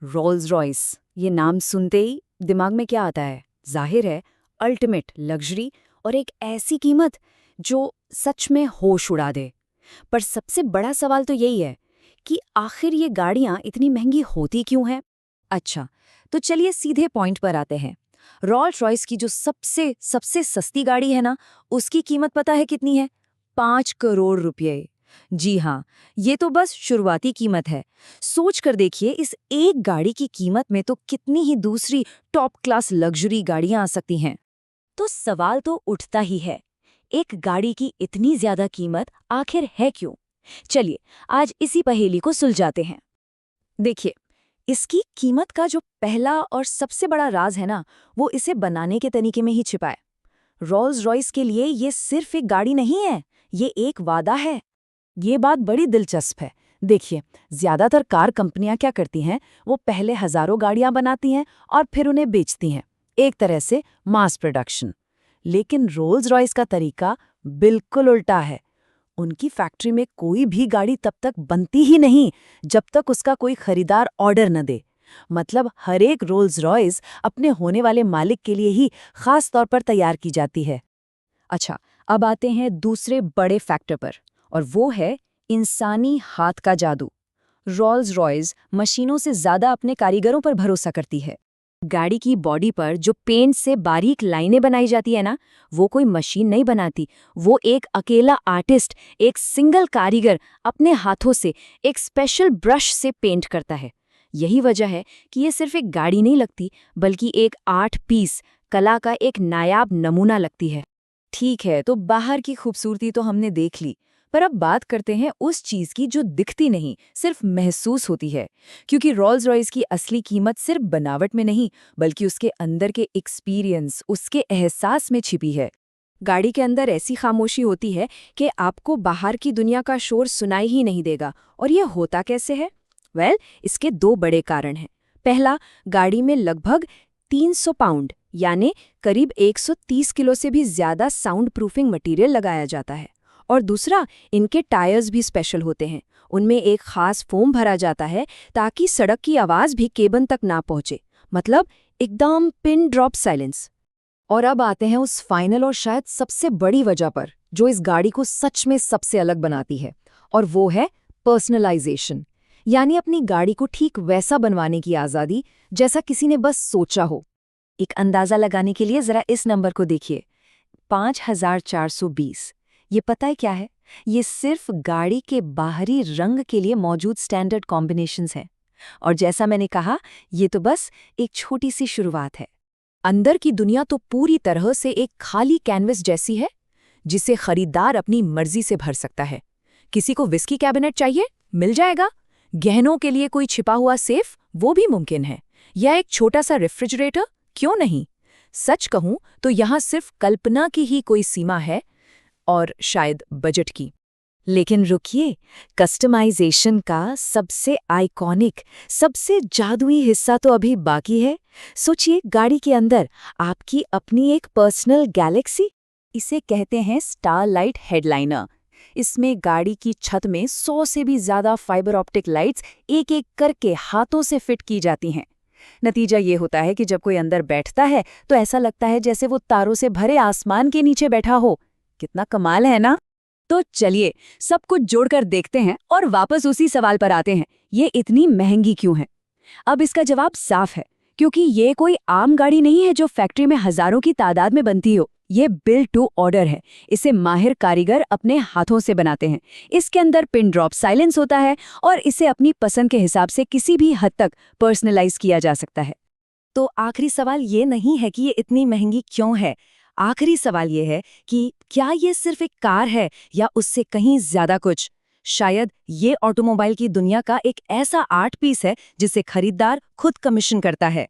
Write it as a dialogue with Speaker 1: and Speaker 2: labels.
Speaker 1: Rolls Royce, ये नाम सुनते ही दिमाग में क्या आता है? जाहिर है, अल्टीमेट लग्जरी और एक ऐसी कीमत जो सच में होश उड़ा दे। पर सबसे बड़ा सवाल तो यही है कि आखिर ये गाड़ियां इतनी महंगी होती क्यों हैं? अच्छा, तो चलिए सीधे पॉइंट पर आते हैं। रोल्स रॉयस की जो सबसे सबसे सस्ती गाड़ी है ना, उसकी कीमत पता है कितनी है? 5 करोड़ रुपये। जी हाँ, ये तो बस शुरुआती कीमत है। सोच कर देखिए, इस एक गाड़ी की कीमत में तो कितनी ही दूसरी टॉप क्लास लग्जरी गाड़ियां आ सकती हैं। तो सवाल तो उठता ही है, एक गाड़ी की इतनी ज्यादा कीमत आखिर है क्यों? चलिए, आज इसी पहेली को सुलझाते हैं। देखिए, इसकी कीमत का जो पहला और सबसे बड़ा राज है ना, वो इसे बनाने के तरीके में ही छिपा है। रोल्स रॉयस के लिए ये सिर्फ एक गाड़ी नहीं है, ये एक वादा है। ये बात बड़ी दिलचस्प है। देखिए, ज्यादातर कार कंपनियां क्या करती हैं, वो पहले हजारों गाड़ियां बनाती हैं और फिर उन्हें बेचती हैं, एक तरह से मास प्रोडक्शन। लेकिन रोल्स रॉयस का तरीका बिल्कुल उल्टा है। उनकी फैक्ट्री में कोई भी गाड़ी तब तक बनती ही नहीं जब तक उसका कोई खरीदार ऑर्डर न दे। मतलब हर एक रोल्स रॉयस अपने होने वाले मालिक के लिए ही खास तौर पर तैयार की जाती है। अच्छा, अब आते हैं दूसरे बड़े फैक्टर पर, और वो है इंसानी हाथ का जादू। रोल्स रॉयस मशीनों से ज्यादा अपने कारीगरों पर भरोसा करती है। गाड़ी की बॉडी पर जो पेंट से बारीक लाइनें बनाई जाती है ना, वो कोई मशीन नहीं बनाती, वो एक अकेला आर्टिस्ट, एक सिंगल कारीगर अपने हाथों से एक स्पेशल ब्रश से पेंट करता है। यही वजह है कि ये सिर्फ एक गाड़ी नहीं लगती, बल्कि एक 8 पीस कला का एक नायाब नमूना लगती है। ठीक है, तो बाहर की खूबसूरती तो हमने देख ली, पर अब बात करते हैं उस चीज की जो दिखती नहीं, सिर्फ महसूस होती है। क्योंकि रोल्स रॉयस की असली कीमत सिर्फ बनावट में नहीं, बल्कि उसके अंदर के एक्सपीरियंस, उसके एहसास में छिपी है। गाड़ी के अंदर ऐसी खामोशी होती है कि आपको बाहर की दुनिया का शोर सुनाई ही नहीं देगा। और ये होता कैसे है? इसके दो बड़े कारण हैं। पहला, गाड़ी में लगभग 300 पाउंड यानी करीब 130 किलो से भी ज्यादा साउंड प्रूफिंग मटेरियल लगाया जाता है। और दूसरा, इनके टायर्स भी स्पेशल होते हैं। उनमें एक खास फोम भरा जाता है ताकि सड़क की आवाज भी केबन तक ना पहुंचे। मतलब एकदम पिन ड्रॉप साइलेंस। और अब आते हैं उस फाइनल और शायद सबसे बड़ी वजह पर, जो इस गाड़ी को सच में सबसे अलग बनाती है, और वो है पर्सनलाइजेशन। यानी अपनी गाड़ी को ठीक वैसा बनवाने की आज़ादी जैसा किसी ने बस सोचा हो। एक अंदाज़ा लगाने के लिए ज़रा इस नंबर को देखिए, 5420। ये पता है क्या है? ये सिर्फ गाड़ी के बाहरी रंग के लिए मौजूद स्टैंडर्ड कॉम्बिनेशंस हैं। और जैसा मैंने कहा, ये तो बस एक छोटी सी शुरुआत है। अंदर की दुनिया तो पूरी तरह से एक खाली कैनवस जैसी है, जिसे खरीदार अपनी मर्जी से भर सकता है। किसी को विस्की कैबिनेट चाहिए? मिल जाएगा। गहनों के लिए कोई छिपा हुआ सेफ? वो भी मुमकिन है। या एक छोटा सा रेफ्रिजरेटर? क्यों नहीं? सच कहूं तो यहाँ सिर्फ कल्पना की ही कोई सीमा है, और शायद बजट की। लेकिन रुकिए, कस्टमाइजेशन का सबसे आइकॉनिक, सबसे जादुई हिस्सा तो अभी बाकी है। सोचिए, गाड़ी के अंदर आपकी अपनी एक पर्सनल गैलेक्सी। इसे कहते हैं स्टारलाइट हेडलाइनर। इसमें गाड़ी की छत में 100 से भी ज्यादा फाइबर ऑप्टिक लाइट्स एक एक करके हाथों से फिट की जाती हैं। नतीजा ये होता है कि जब कोई अंदर बैठता है तो ऐसा लगता है जैसे वो तारों से भरे आसमान के नीचे बैठा हो। कितना कमाल है ना? तो चलिए, सब कुछ जोड़कर देखते हैं और वापस उसी सवाल पर आते हैं, ये इतनी महंगी क्यों है? अब इसका जवाब साफ है, क्योंकि ये कोई आम गाड़ी नहीं है जो फैक्ट्री में हजारों की तादाद में बनती हो। ये बिल्ड टू ऑर्डर है। इसे माहिर कारीगर अपने हाथों से बनाते हैं। इसके अंदर पिन ड्रॉप साइलेंस होता है और इसे अपनी पसंद के हिसाब से किसी भी हद तक पर्सनलाइज किया जा सकता है। तो आखिरी सवाल ये नहीं है कि ये इतनी महंगी क्यों है। आखिरी सवाल ये है कि क्या ये सिर्फ एक कार है या उससे कहीं ज्यादा कुछ? शायद ये ऑटोमोबाइल की दुनिया का एक ऐसा आर्ट पीस है जिसे खरीदार खुद कमीशन करता है।